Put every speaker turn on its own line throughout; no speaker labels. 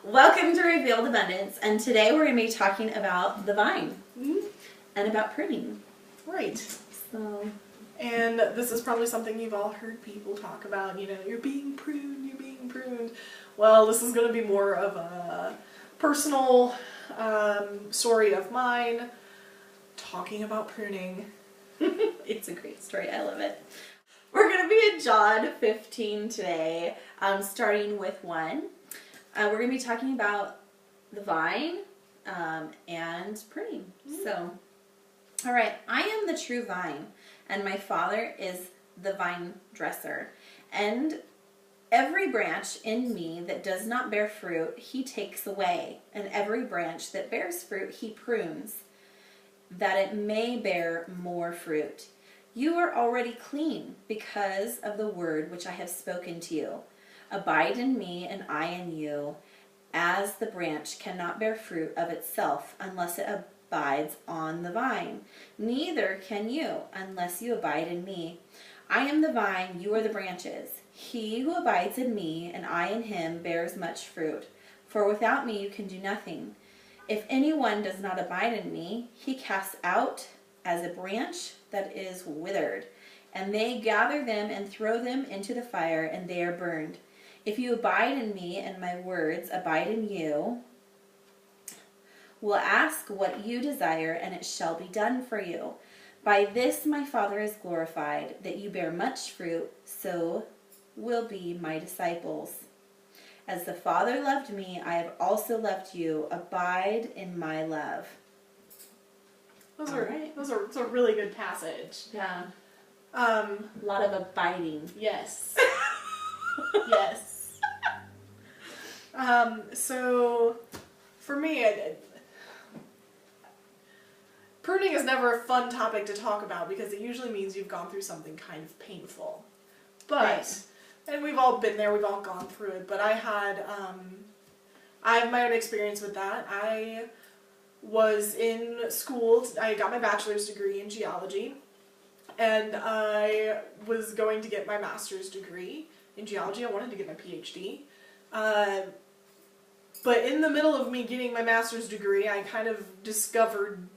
Welcome to Revealed Abundance, and today we're going to be talking about the vine and about pruning.
Right.
So,
and this is probably something you've all heard people talk about, you're being pruned, you're being pruned. Well, this is going to be more of a personal story of mine, talking about pruning.
It's a great story, I love it. We're going to be in John 15 today, starting with 1. We're going to be talking about the vine and pruning. So, all right, I am the true vine, and my Father is the vine dresser. And every branch in me that does not bear fruit, he takes away. And every branch that bears fruit, he prunes, that it may bear more fruit. You are already clean because of the word which I have spoken to you. Abide in me, and I in you, as the branch cannot bear fruit of itself unless it abides on the vine. Neither can you unless you abide in me. I am the vine, you are the branches. He who abides in me, and I in him, bears much fruit. For without me you can do nothing. If anyone does not abide in me, he casts out as a branch that is withered, and they gather them and throw them into the fire, and they are burned. If you abide in me, and my words abide in you, will ask what you desire, and it shall be done for you. By this my Father is glorified, that you bear much fruit, so will be my disciples. As the Father loved me, I have also loved you. Abide in my love.
Those are it's a really good passage.
Yeah.
A
lot of abiding.
Yes. Yes. So for me, pruning is never a fun topic to talk about because it usually means you've gone through something kind of painful. But,
right.
And we've all been there, we've all gone through it, but I have my own experience with that. I was in school, I got my bachelor's degree in geology, and I was going to get my master's degree in geology. I wanted to get my PhD. But in the middle of me getting my master's degree, I kind of discovered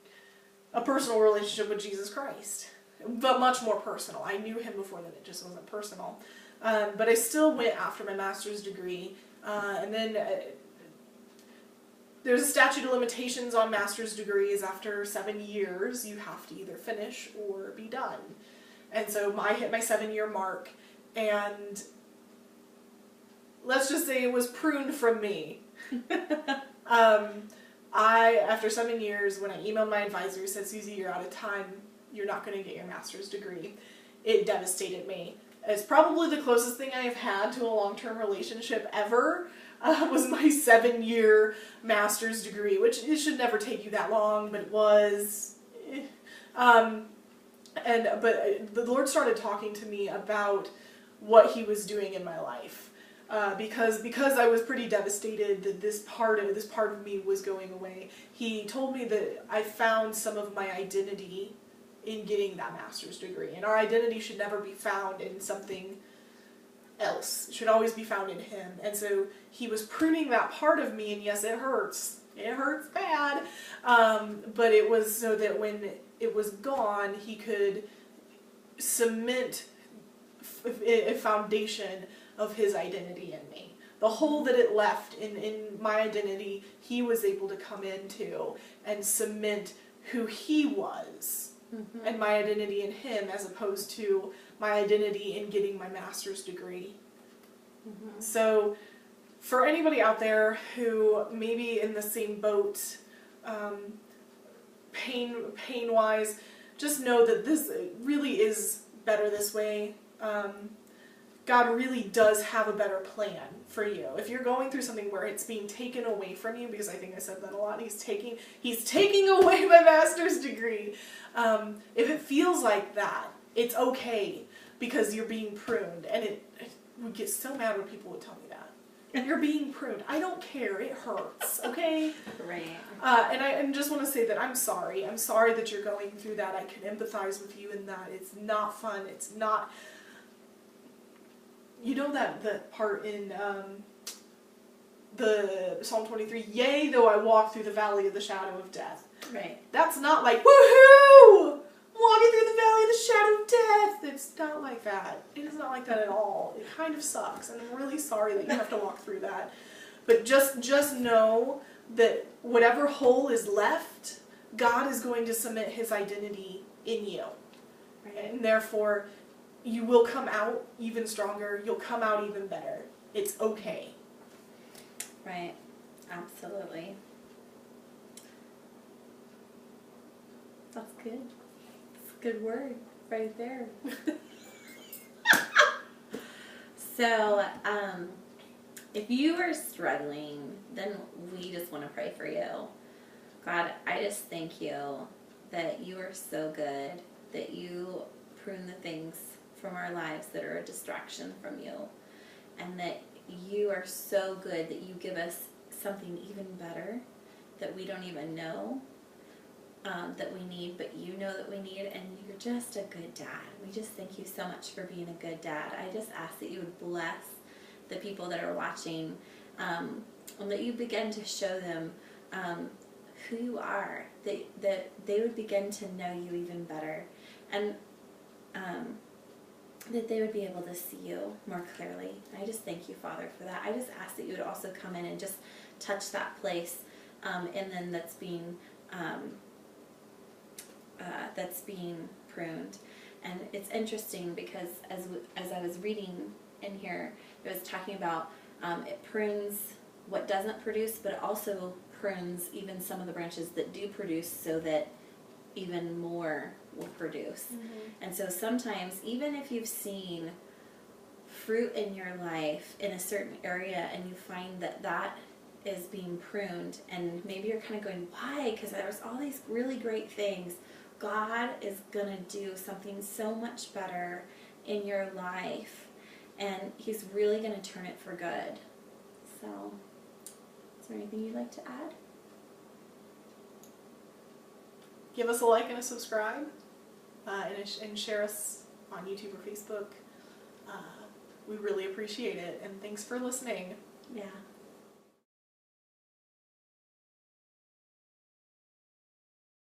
a personal relationship with Jesus Christ. But much more personal. I knew him before then, it just wasn't personal. But I still went after my master's degree. And then there's a statute of limitations on master's degrees. After 7 years, you have to either finish or be done. And so I hit my 7-year mark, and let's just say it was pruned from me. After 7 years, when I emailed my advisor, said, Suzy, you're out of time. You're not going to get your master's degree. It devastated me. It's probably the closest thing I've had to a long-term relationship ever, was my 7-year master's degree, which it should never take you that long, but it was. But the Lord started talking to me about what he was doing in my life. Because I was pretty devastated that this part of me was going away. He told me that I found some of my identity in getting that master's degree, and our identity should never be found in something else. It should always be found in him. And so he was pruning that part of me, and yes, it hurts. It hurts bad. But it was so that when it was gone, he could cement a foundation of his identity in me. The hole that it left in my identity, he was able to come into and cement who he was and my identity in him, as opposed to my identity in getting my master's degree. So for anybody out there who may be in the same boat, pain-wise, just know that this really is better this way. God really does have a better plan for you. If you're going through something where it's being taken away from you, because I think I said that a lot, he's taking away my master's degree. If it feels like that, it's okay, because you're being pruned. And it would get so mad when people would tell me that. And you're being pruned. I don't care. It hurts. Okay?
Right.
And I just want to say that I'm sorry. I'm sorry that you're going through that. I can empathize with you in that. It's not fun. It's not... You know that part in the Psalm 23, yea, though I walk through the valley of the shadow of death.
Right.
That's not like, woohoo! Walking through the valley of the shadow of death. It's not like that. It is not like that at all. It kind of sucks, and I'm really sorry that you have to walk through that. But just know that whatever hole is left, God is going to cement his identity in you.
Right.
And therefore, you will come out even stronger. You'll come out even better. It's okay.
Right. Absolutely. That's good. That's a good word right there. So, if you are struggling, then we just want to pray for you. God, I just thank you that you are so good, that you prune the things from our lives that are a distraction from you, and that you are so good that you give us something even better that we don't even know that we need, but you know that we need, and you're just a good dad. We just thank you so much for being a good dad. I just ask that you would bless the people that are watching, and that you begin to show them who you are, that they would begin to know you even better, and that they would be able to see you more clearly. I just thank you, Father, for that. I just ask that you would also come in and just touch that place in them that's being pruned. And it's interesting because as I was reading in here, it was talking about it prunes what doesn't produce, but it also prunes even some of the branches that do produce so that even more will produce. Mm-hmm. And so sometimes, even if you've seen fruit in your life in a certain area and you find that that is being pruned, and maybe you're kind of going, why? Because there's all these really great things. God is going to do something so much better in your life, and he's really going to turn it for good. So, is there anything you'd like to add?
Give us a like and a subscribe, and share us on YouTube or Facebook. We really appreciate it, and thanks for listening.
Yeah.